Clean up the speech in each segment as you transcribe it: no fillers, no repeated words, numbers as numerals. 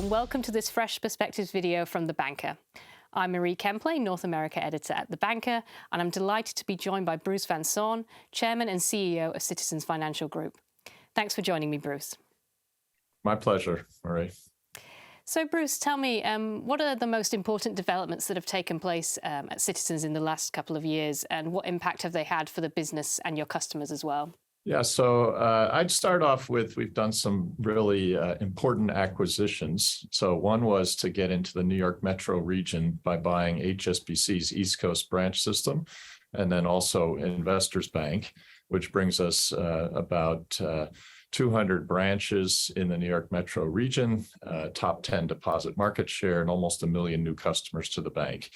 and welcome to this Fresh Perspectives video from The Banker. I'm Marie Kemplay, North America editor at The Banker, and I'm delighted to be joined by Bruce Van Saun, Chairman and CEO of Citizens Financial Group. Thanks for joining me, Bruce. My pleasure, Marie. So, Bruce, tell me, what are the most important developments that have taken place at Citizens in the last couple of years, and what impact have they had for the business and your customers as well? Yeah, so I'd start off with, we've done some really important acquisitions. So one was to get into the New York metro region by buying HSBC's East Coast branch system, and then also Investors Bank, which brings us about 200 branches in the New York metro region, top 10 deposit market share, and almost 1 million new customers to the bank.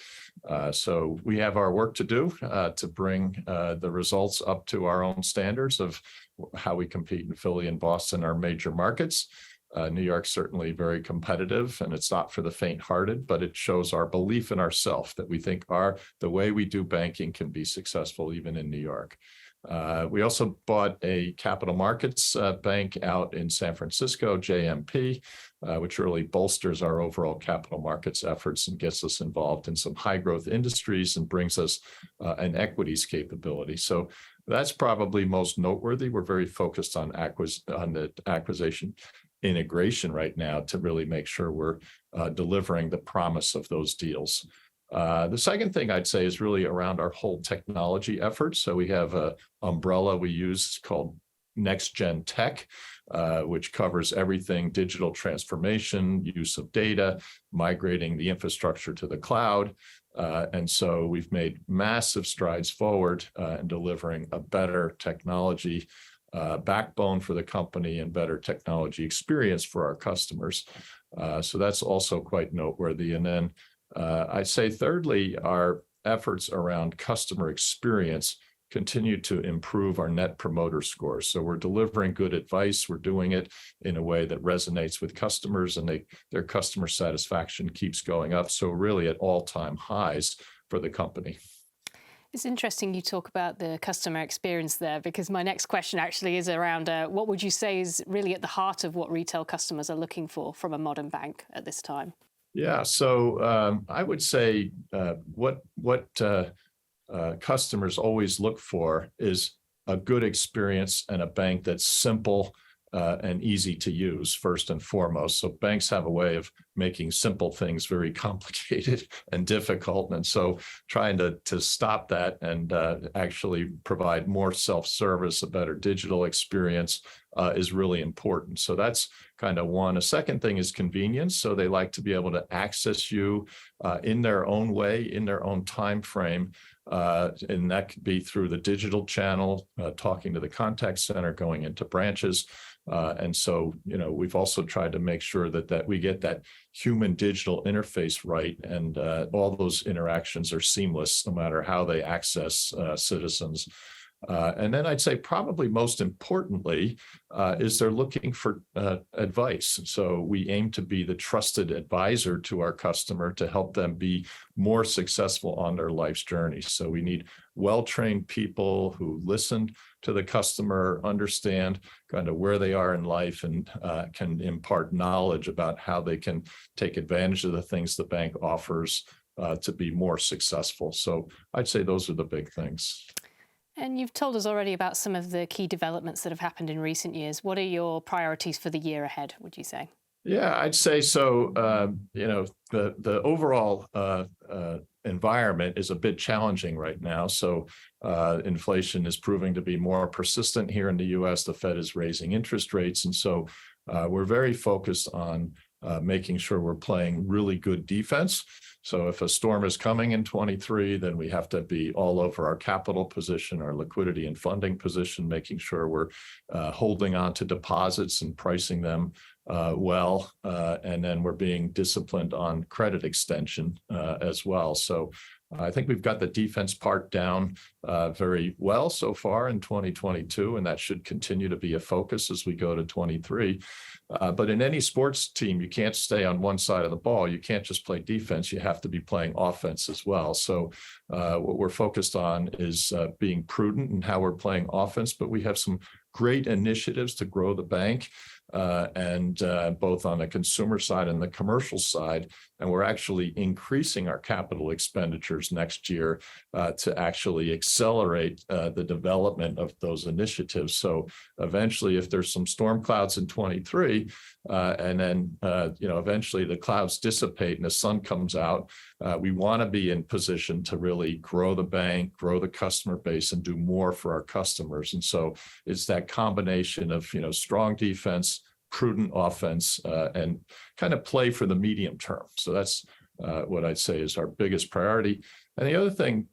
So we have our work to do to bring the results up to our own standards of how we compete in Philly and Boston, our major markets. New York's certainly very competitive, and it's not for the faint-hearted, but it shows our belief in ourselves that we think the way we do banking can be successful even in New York. We also bought a capital markets bank out in San Francisco, JMP, which really bolsters our overall capital markets efforts and gets us involved in some high growth industries and brings us an equities capability. So that's probably most noteworthy. We're very focused on the acquisition integration right now to really make sure we're delivering the promise of those deals. The second thing I'd say is really around our whole technology efforts. So we have an umbrella we use called Next Gen Tech, which covers everything digital transformation, use of data, migrating the infrastructure to the cloud. And so we've made massive strides forward in delivering a better technology backbone for the company and better technology experience for our customers. So that's also quite noteworthy. And then I'd say thirdly, our efforts around customer experience continue to improve our net promoter scores. So we're delivering good advice. We're doing it in a way that resonates with customers, and their customer satisfaction keeps going up. So really at all-time highs for the company. It's interesting you talk about the customer experience there, because my next question actually is around what would you say is really at the heart of what retail customers are looking for from a modern bank at this time? Yeah, so I would say what customers always look for is a good experience and a bank that's simple and easy to use, first and foremost. So banks have a way of making simple things very complicated and difficult. And so trying to stop that and actually provide more self-service, a better digital experience is really important. So that's kind of one. A second thing is convenience. So they like to be able to access you in their own way, in their own time frame. And that could be through the digital channel, talking to the contact center, going into branches. And so, we've also tried to make sure that we get that human digital interface right, and all those interactions are seamless no matter how they access Citizens. And then I'd say probably most importantly is they're looking for advice. So we aim to be the trusted advisor to our customer to help them be more successful on their life's journey. So we need well-trained people who listen to the customer, understand kind of where they are in life, and can impart knowledge about how they can take advantage of the things the bank offers to be more successful. So I'd say those are the big things. And you've told us already about some of the key developments that have happened in recent years. What are your priorities for the year ahead, would you say? Yeah, I'd say so. The overall environment is a bit challenging right now. So inflation is proving to be more persistent here in the U.S. The Fed is raising interest rates. And so we're very focused on making sure we're playing really good defense. So if a storm is coming in 23, then we have to be all over our capital position, our liquidity and funding position, making sure we're holding on to deposits and pricing them well. And then we're being disciplined on credit extension as well. So I think we've got the defense part down very well so far in 2022, and that should continue to be a focus as we go to 23. But in any sports team, you can't stay on one side of the ball. You can't just play defense. You have to be playing offense as well. So what we're focused on is being prudent in how we're playing offense, but we have some great initiatives to grow the bank. and both on the consumer side and the commercial side. And we're actually increasing our capital expenditures next year to actually accelerate the development of those initiatives. So eventually, if there's some storm clouds in 23, and then eventually the clouds dissipate and the sun comes out, we want to be in position to really grow the bank, grow the customer base, and do more for our customers. And so it's that combination of strong defense, prudent offense, and kind of play for the medium term. So that's what I'd say is our biggest priority. And the other thing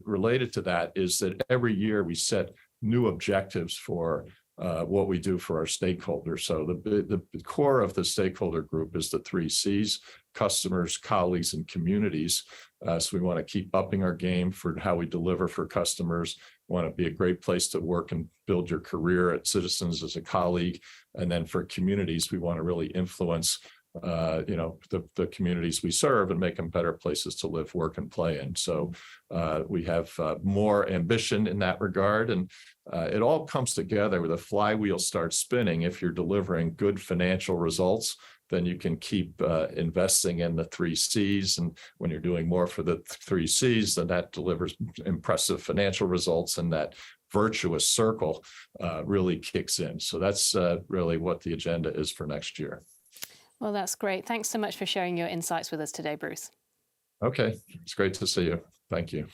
related to that is that every year we set new objectives for what we do for our stakeholders. So the core of the stakeholder group is the 3 C's: customers, colleagues, and communities. So we want to keep upping our game for how we deliver for customers. We want to be a great place to work and build your career at Citizens as a colleague. And then for communities, we want to really influence the communities we serve and make them better places to live, work, and play in. So we have more ambition in that regard. And it all comes together where the flywheel starts spinning. If you're delivering good financial results, then you can keep investing in the 3 C's. And when you're doing more for the 3 C's, then that delivers impressive financial results, and that virtuous circle really kicks in. So that's really what the agenda is for next year. Well, that's great. Thanks so much for sharing your insights with us today, Bruce. Okay, it's great to see you. Thank you.